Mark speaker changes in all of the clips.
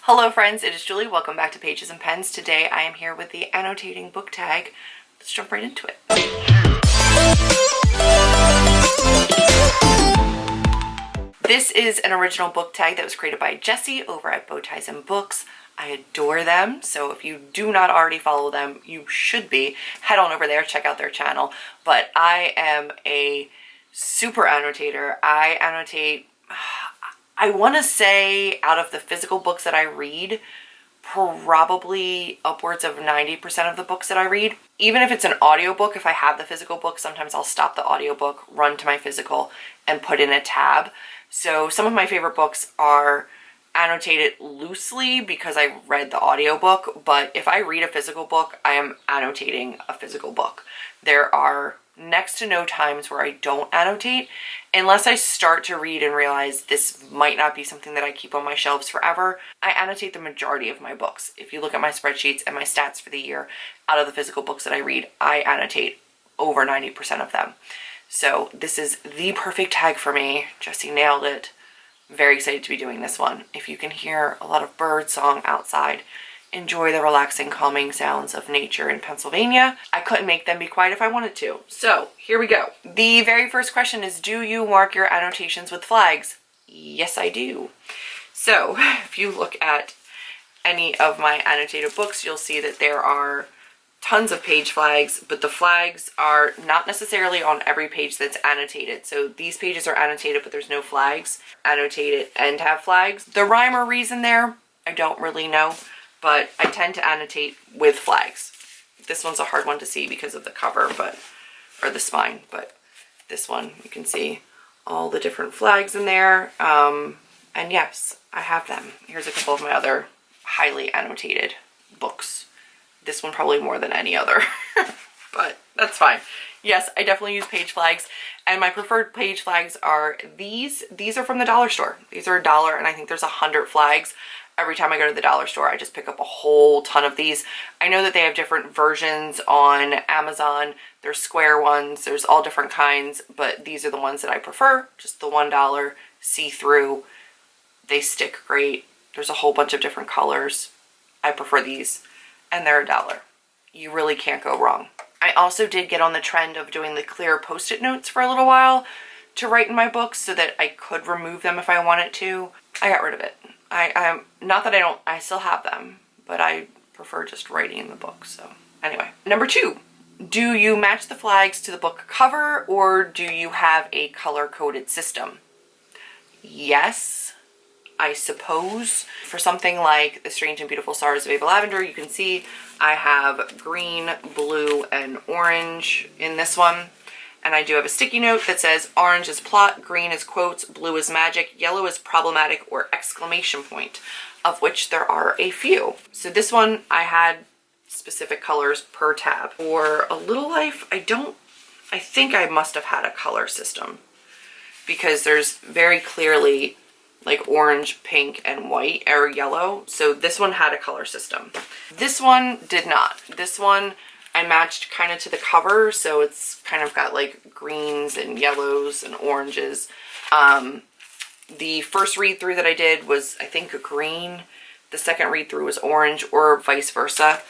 Speaker 1: Hello friends, it is Julie. Welcome back to Pages and Pens. Today I am here with the Annotating Book Tag. Let's jump right into it. This is an original book tag that was created by Jessie over at Bowties and Books. I adore them, so if you do not already follow them, you should be. Head on over there, check out their channel. But I am a super annotator. I annotate, I want to say out of the physical books that I read, probably upwards of 90% of the books that I read. Even if it's an audiobook, if I have the physical book, sometimes I'll stop the audiobook, run to my physical, and put in a tab. So some of my favorite books are annotated loosely because I read the audiobook, but if I read a physical book, I am annotating a physical book. There are next to no times where I don't annotate unless I start to read and realize this might not be something that I keep on my shelves forever. I annotate the majority of my books. If you look at my spreadsheets and my stats for the year, out of the physical books that I read, I annotate over 90% of them. So this is the perfect tag for me. Jessie nailed it. Very excited to be doing this one. If you can hear a lot of bird song outside, enjoy the relaxing, calming sounds of nature in Pennsylvania. I couldn't make them be quiet if I wanted to. So here we go. The very first question is, do you mark your annotations with flags? Yes, I do. So if you look at any of my annotated books, you'll see that there are tons of page flags, but the flags are not necessarily on every page that's annotated. So these pages are annotated, but there's no flags. Annotated and have flags. The rhyme or reason there, I don't really know, but I tend to annotate with flags. This one's a hard one to see because of the cover, or the spine, but this one, you can see all the different flags in there. And yes, I have them. Here's a couple of my other highly annotated books. This one probably more than any other, but that's fine. Yes, I definitely use page flags, and my preferred page flags are these. These are from the dollar store. These are $1, and I think there's 100 flags. Every time I go to the dollar store, I just pick up a whole ton of these. I know that they have different versions on Amazon. There's square ones, there's all different kinds, but these are the ones that I prefer. Just the $1, see-through. They stick great. There's a whole bunch of different colors. I prefer these, and they're $1. You really can't go wrong. I also did get on the trend of doing the clear post-it notes for a little while to write in my books so that I could remove them if I wanted to. I got rid of it. Not that I still have them, but I prefer just writing in the book. So anyway, number 2, do you match the flags to the book cover, or do you have a color-coded system? Yes, I suppose. For something like The Strange and Beautiful Stars of Ava Lavender, you can see I have green, blue, and orange in this one. And I do have a sticky note that says orange is plot, green is quotes, blue is magic, yellow is problematic or exclamation point, of which there are a few. So this one, I had specific colors per tab. For A Little Life, I think I must have had a color system, because there's very clearly like orange, pink, and white, or yellow. So this one had a color system. This one did not. This one I matched kind of to the cover, so it's kind of got like greens and yellows and oranges. The first read through that I did was, I think, green. The second read through was orange, or vice versa.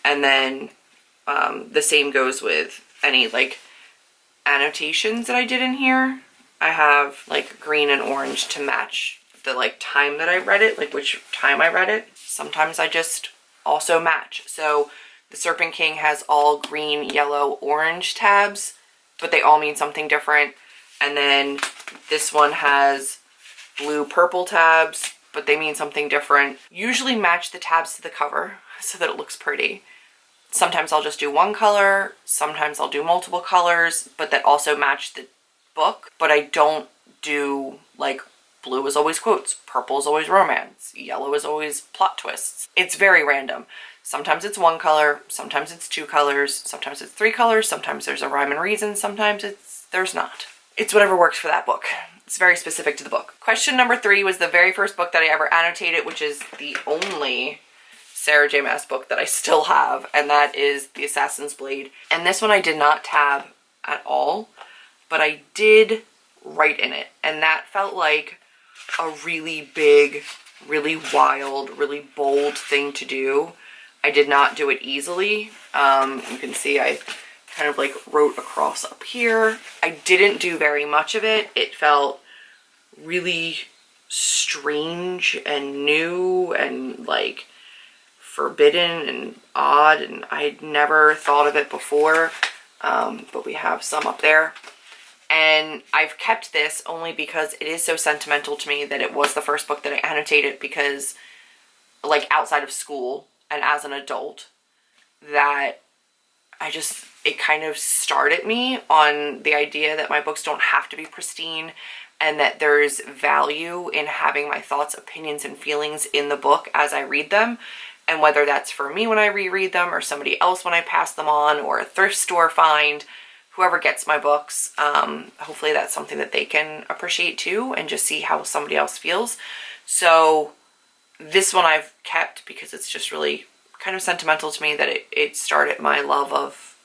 Speaker 1: And then the same goes with any like annotations that I did in here. I have like green and orange to match the like time that I read it, like which time I read it. Sometimes I just also match. So The Serpent King has all green, yellow, orange tabs, but they all mean something different. And then this one has blue, purple tabs, but they mean something different. Usually match the tabs to the cover so that it looks pretty. Sometimes I'll just do one color, sometimes I'll do multiple colors, but that also match the book. But I don't do like blue is always quotes, purple is always romance, yellow is always plot twists. It's very random. Sometimes it's one color, sometimes it's 2 colors, sometimes it's 3 colors, sometimes there's a rhyme and reason, sometimes there's not. It's whatever works for that book. It's very specific to the book. Question number 3 was the very first book that I ever annotated, which is the only Sarah J. Maas book that I still have, and that is The Assassin's Blade. And this one I did not tab at all, but I did write in it, and that felt like a really big really wild, really bold thing to do. I did not do it easily. You can see I kind of like wrote across up here. I didn't do very much of it. It felt really strange and new and like forbidden and odd, and I'd never thought of it before. But we have some up there. And I've kept this only because it is so sentimental to me that it was the first book that I annotated, because like outside of school and as an adult, that it kind of started me on the idea that my books don't have to be pristine, and that there's value in having my thoughts, opinions, and feelings in the book as I read them. And whether that's for me when I reread them, or somebody else when I pass them on, or a thrift store find, whoever gets my books, hopefully that's something that they can appreciate too, and just see how somebody else feels. So this one I've kept because it's just really kind of sentimental to me, that it started my love of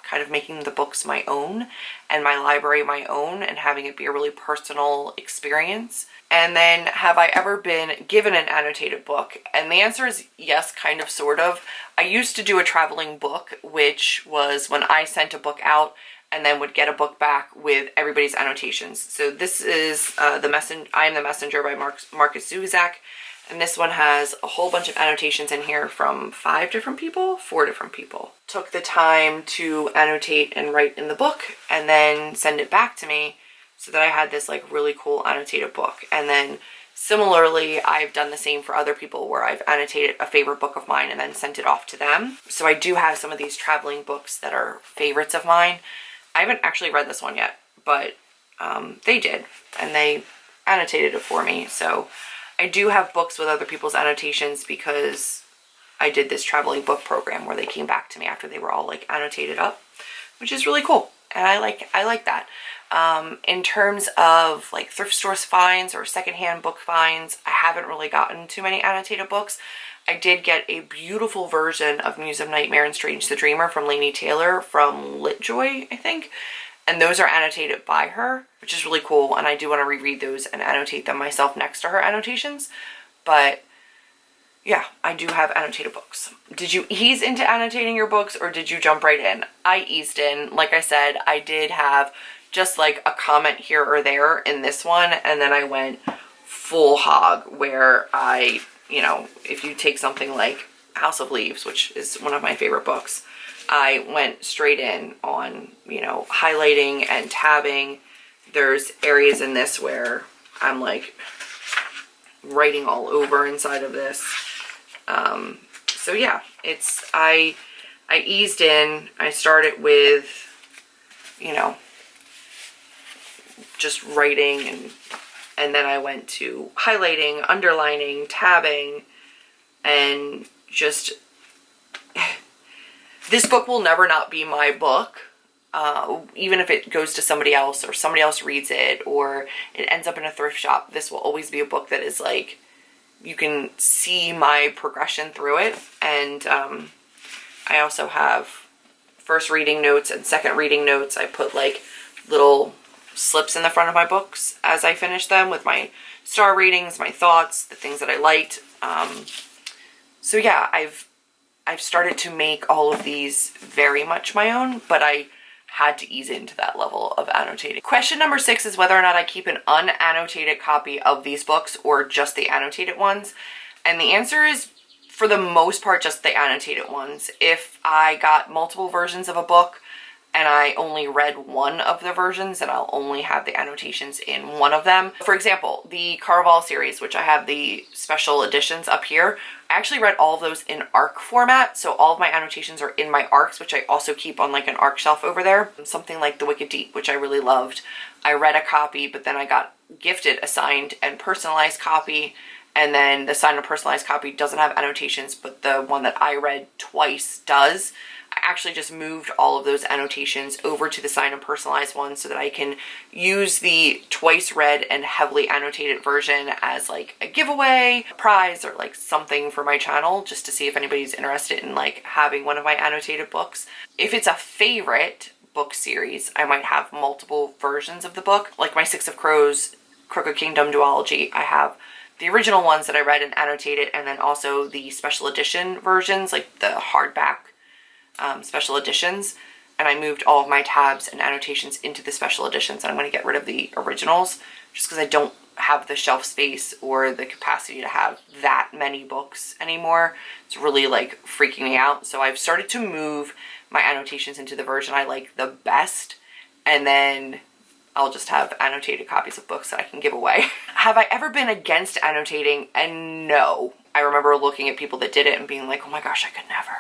Speaker 1: kind of making the books my own and my library my own, and having it be a really personal experience. And then, have I ever been given an annotated book? And the answer is yes, kind of, sort of. I used to do a traveling book, which was when I sent a book out and then would get a book back with everybody's annotations. So this is I Am the Messenger by Marcus Zuzak. And this one has a whole bunch of annotations in here from 4 different people. Took the time to annotate and write in the book and then send it back to me, so that I had this like really cool annotated book. And then similarly, I've done the same for other people, where I've annotated a favorite book of mine and then sent it off to them. So I do have some of these traveling books that are favorites of mine. I haven't actually read this one yet, but they did, and they annotated it for me. So I do have books with other people's annotations, because I did this traveling book program where they came back to me after they were all like annotated up, which is really cool. And I like that. In terms of like thrift stores finds or secondhand book finds, I haven't really gotten too many annotated books. I did get a beautiful version of Muse of Nightmare and Strange the Dreamer from Laini Taylor from Litjoy, I think. And those are annotated by her, which is really cool. And I do want to reread those and annotate them myself next to her annotations. But yeah, I do have annotated books. Did you ease into annotating your books, or did you jump right in? I eased in. Like I said, I did have just like a comment here or there in this one, and then I went full hog, where I, if you take something like House of Leaves, which is one of my favorite books, I went straight in on, highlighting and tabbing. There's areas in this where I'm like writing all over inside of this. So yeah, I eased in. I started with, just writing, and then I went to highlighting, underlining, tabbing, and just, this book will never not be my book. Even if it goes to somebody else, or somebody else reads it, or it ends up in a thrift shop, this will always be a book that is like, you can see my progression through it. And I also have first reading notes and second reading notes. I put like little slips in the front of my books as I finish them with my star ratings, my thoughts, the things that I liked. So yeah, I've started to make all of these very much my own, but I had to ease into that level of annotating. Question number 6 is whether or not I keep an unannotated copy of these books, or just the annotated ones. And the answer is, for the most part, just the annotated ones. If I got multiple versions of a book and I only read one of the versions, and I'll only have the annotations in one of them. For example, the Caraval series, which I have the special editions up here, I actually read all of those in ARC format, so all of my annotations are in my ARCs, which I also keep on like an ARC shelf over there. Something like The Wicked Deep, which I really loved. I read a copy, but then I got gifted a signed and personalized copy, and then the signed and personalized copy doesn't have annotations, but the one that I read twice does. I actually just moved all of those annotations over to the signed and personalized one, so that I can use the twice read and heavily annotated version as like a giveaway, a prize, or like something for my channel, just to see if anybody's interested in like having one of my annotated books. If it's a favorite book series, I might have multiple versions of the book. Like my Six of Crows, Crooked Kingdom duology, I have the original ones that I read and annotated, and then also the special edition versions, like the hardback special editions. And I moved all of my tabs and annotations into the special editions, and I'm going to get rid of the originals just because I don't have the shelf space or the capacity to have that many books anymore. It's really like freaking me out. So I've started to move my annotations into the version I like the best, and then I'll just have annotated copies of books that I can give away. Have I ever been against annotating? And no. I remember looking at people that did it and being like, oh my gosh, I could never.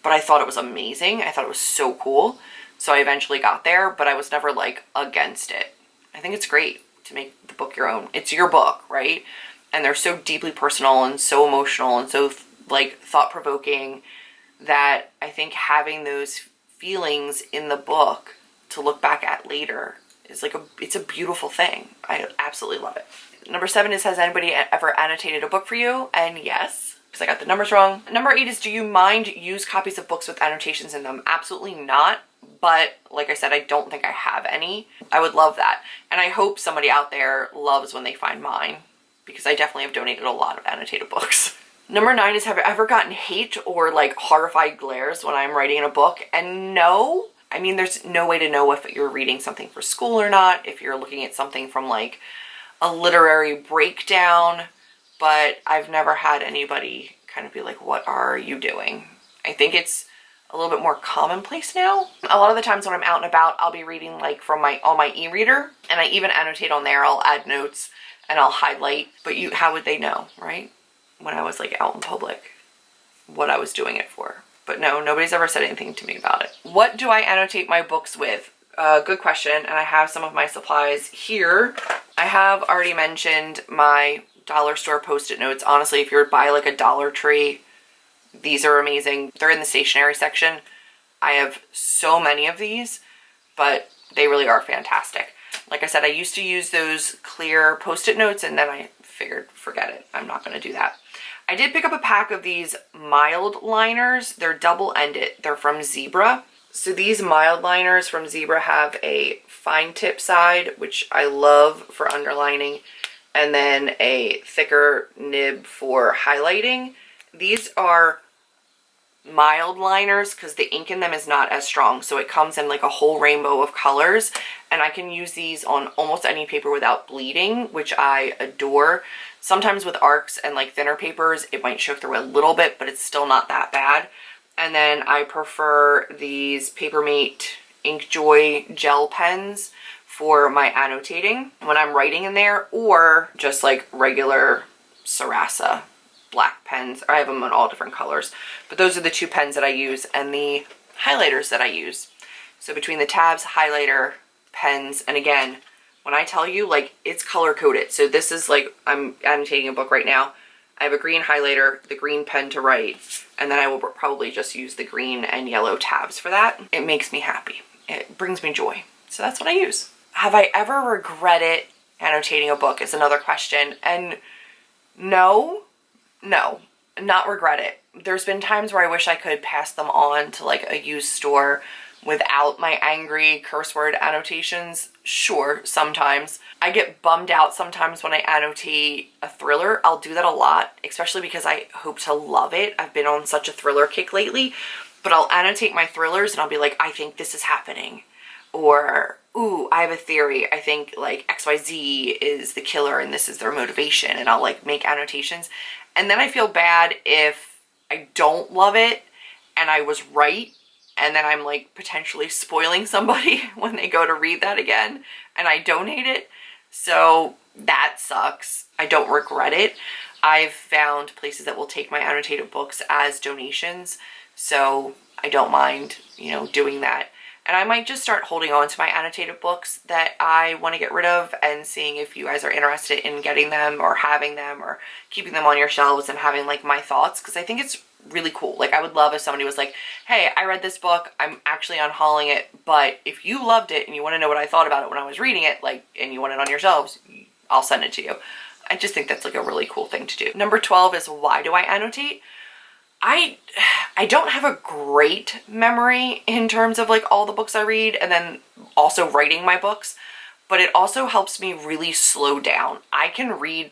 Speaker 1: But I thought it was amazing. I thought it was so cool. So I eventually got there, but I was never like against it. I think it's great to make the book your own. It's your book, right? And they're so deeply personal and so emotional and so like thought-provoking that I think having those feelings in the book to look back at later is like it's a beautiful thing. I absolutely love it. Number 7 is, has anybody ever annotated a book for you? And yes, because I got the numbers wrong. Number 8 is, do you mind used copies of books with annotations in them? Absolutely not. But like I said, I don't think I have any. I would love that. And I hope somebody out there loves when they find mine, because I definitely have donated a lot of annotated books. Number 9 is, have I ever gotten hate or like horrified glares when I'm writing in a book? And no. I mean, there's no way to know if you're reading something for school or not, if you're looking at something from like a literary breakdown, but I've never had anybody kind of be like, what are you doing? I think it's a little bit more commonplace now. A lot of the times when I'm out and about, I'll be reading like from on my e-reader, and I even annotate on there. I'll add notes and I'll highlight, but how would they know, right? When I was like out in public, what I was doing it for. But no, nobody's ever said anything to me about it. What do I annotate my books with? Good question, and I have some of my supplies here. I have already mentioned my dollar store Post-it notes. Honestly, if you're by like a Dollar Tree, these are amazing. They're in the stationery section. I have so many of these, but they really are fantastic. Like I said, I used to use those clear Post-it notes, and then I figured, forget it. I'm not going to do that. I did pick up a pack of these mild liners. They're double-ended. They're from Zebra. So these mild liners from Zebra have a fine tip side, which I love for underlining, and then a thicker nib for highlighting. These are mild liners because the ink in them is not as strong, so it comes in like a whole rainbow of colors, and I can use these on almost any paper without bleeding, which I adore. Sometimes with arcs and like thinner papers, it might show through a little bit, but it's still not that bad. And then I prefer these Papermate Inkjoy gel pens for my annotating when I'm writing in there, or just like regular Sarasa black pens. I have them in all different colors, but those are the 2 pens that I use and the highlighters that I use. So between the tabs, highlighter, pens, and again, when I tell you, like, it's color coded. So this is like, I'm annotating a book right now. I have a green highlighter, the green pen to write, and then I will probably just use the green and yellow tabs for that. It makes me happy. It brings me joy. So that's what I use. Have I ever regretted annotating a book is another question. And no, not regret it. There's been times where I wish I could pass them on to like a used store without my angry curse word annotations. Sure, sometimes. I get bummed out sometimes when I annotate a thriller. I'll do that a lot, especially because I hope to love it. I've been on such a thriller kick lately, but I'll annotate my thrillers and I'll be like, I think this is happening. Or, ooh, I have a theory. I think like XYZ is the killer and this is their motivation, and I'll like make annotations. And then I feel bad if I don't love it and I was right, and then I'm like potentially spoiling somebody when they go to read that again and I donate it. So that sucks. I don't regret it. I've found places that will take my annotated books as donations, so I don't mind, you know, doing that. And I might just start holding on to my annotated books that I want to get rid of and seeing if you guys are interested in getting them or having them or keeping them on your shelves and having like my thoughts, because I think it's really cool. Like, I would love if somebody was like, hey, I read this book, I'm actually unhauling it, but if you loved it and you want to know what I thought about it when I was reading it, like, and you want it on your shelves, I'll send it to you. I just think that's like a really cool thing to do. Number 12 is, why do I annotate? I don't have a great memory in terms of like all the books I read and then also writing my books, but it also helps me really slow down. I can read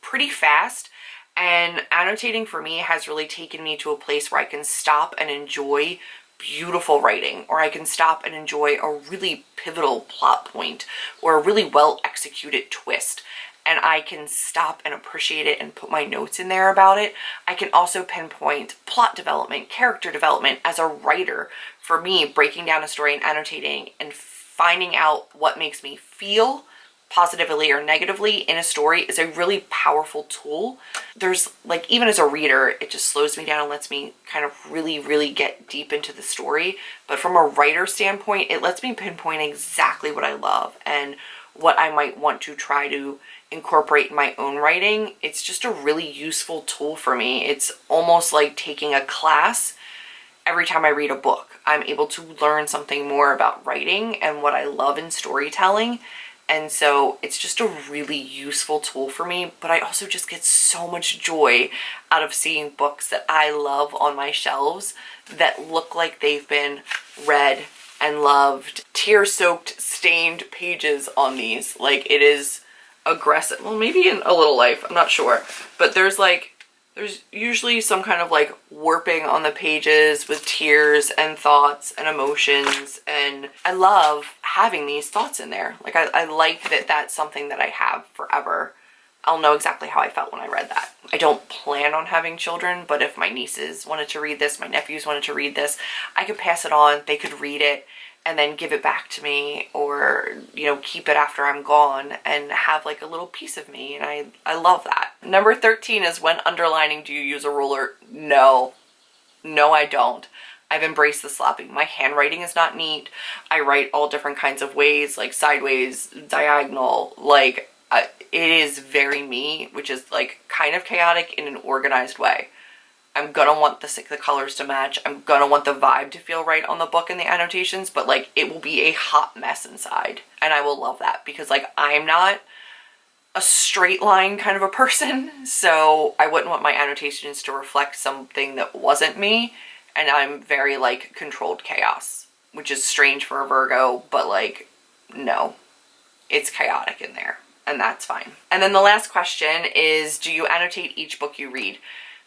Speaker 1: pretty fast, and annotating for me has really taken me to a place where I can stop and enjoy beautiful writing, or I can stop and enjoy a really pivotal plot point or a really well executed twist, and I can stop and appreciate it and put my notes in there about it. I can also pinpoint plot development, character development. As a writer, for me, breaking down a story and annotating and finding out what makes me feel positively or negatively in a story is a really powerful tool. There's like, even as a reader, it just slows me down and lets me kind of really get deep into the story. But from a writer standpoint, it lets me pinpoint exactly what I love and what I might want to try to incorporate in my own writing. It's just a really useful tool for me. It's almost like taking a class. Every time I read a book, I'm able to learn something more about writing and what I love in storytelling. And so it's just a really useful tool for me, but I also just get so much joy out of seeing books that I love on my shelves that look like they've been read and loved. Tear-soaked, stained pages on these. Like, it is aggressive. Well, maybe in A Little Life, I'm not sure. But there's usually some kind of like warping on the pages with tears and thoughts and emotions, and I love having these thoughts in there. Like, I like that that's something that I have forever. I'll know exactly how I felt when I read that. I don't plan on having children, but if my nieces wanted to read this, my nephews wanted to read this, I could pass it on, they could read it, and then give it back to me, or, you know, keep it after I'm gone and have like a little piece of me. And I love that. Number 13 is, when underlining, do you use a ruler? No, I don't. I've embraced the slopping. My handwriting is not neat. I write all different kinds of ways, like sideways, diagonal, like it is very me, which is like kind of chaotic in an organized way. I'm gonna want the colors to match. I'm gonna want the vibe to feel right on the book and the annotations, but like, it will be a hot mess inside. And I will love that, because like, I'm not a straight line kind of a person, so I wouldn't want my annotations to reflect something that wasn't me. And I'm very like controlled chaos, which is strange for a Virgo, but like, no, it's chaotic in there, and that's fine. And then the last question is, do you annotate each book you read?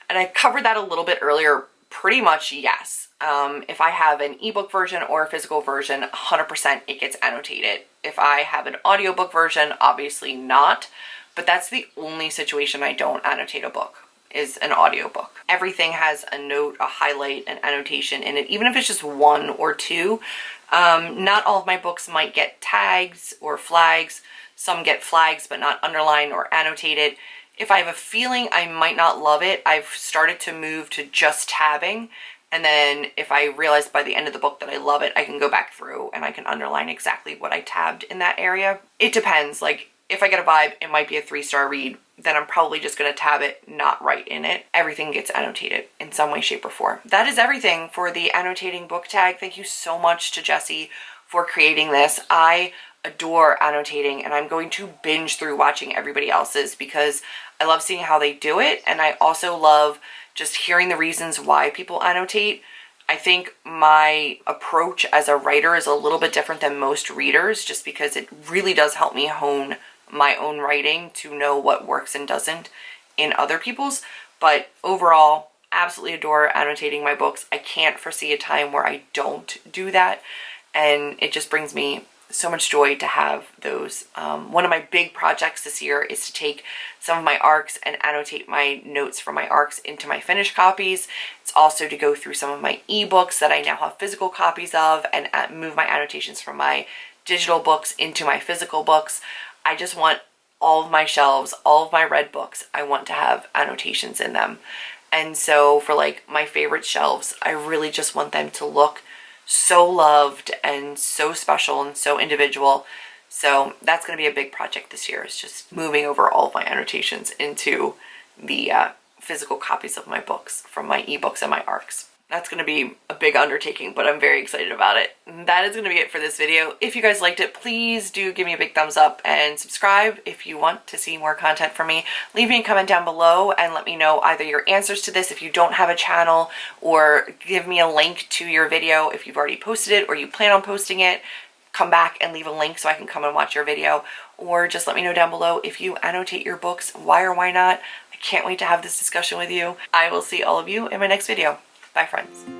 Speaker 1: And I covered that a little bit earlier. Pretty much yes. If I have an ebook version or a physical version, 100% it gets annotated. If I have an audiobook version, obviously not. But that's the only situation I don't annotate a book, is an audiobook. Everything has a note, a highlight, an annotation in it, even if it's just one or two. Not all of my books might get tags or flags. Some get flags but not underlined or annotated. If I have a feeling I might not love it, I've started to move to just tabbing. And then if I realize by the end of the book that I love it, I can go back through and I can underline exactly what I tabbed in that area. It depends. Like, if I get a vibe, it might be a 3-star read, then I'm probably just going to tab it, not write in it. Everything gets annotated in some way, shape, or form. That is everything for the Annotating Book Tag. Thank you so much to Jessie for creating this. I adore annotating, and I'm going to binge through watching everybody else's, because I love seeing how they do it, and I also love just hearing the reasons why people annotate. I think my approach as a writer is a little bit different than most readers, just because it really does help me hone my own writing to know what works and doesn't in other people's. But overall, absolutely adore annotating my books. I can't foresee a time where I don't do that, and it just brings me so much joy to have those. One of my big projects this year is to take some of my arcs and annotate my notes from my arcs into my finished copies. It's also to go through some of my ebooks that I now have physical copies of and move my annotations from my digital books into my physical books. I just want all of my shelves, all of my read books, I want to have annotations in them. And so for like my favorite shelves, I really just want them to look so loved and so special and so individual. So that's going to be a big project this year, is just moving over all of my annotations into the physical copies of my books from my ebooks and my arcs. That's going to be a big undertaking, but I'm very excited about it. And that is going to be it for this video. If you guys liked it, please do give me a big thumbs up and subscribe if you want to see more content from me. Leave me a comment down below and let me know either your answers to this if you don't have a channel, or give me a link to your video if you've already posted it or you plan on posting it. Come back and leave a link so I can come and watch your video. or just let me know down below if you annotate your books, why or why not. I can't wait to have this discussion with you. I will see all of you in my next video. Bye, friends.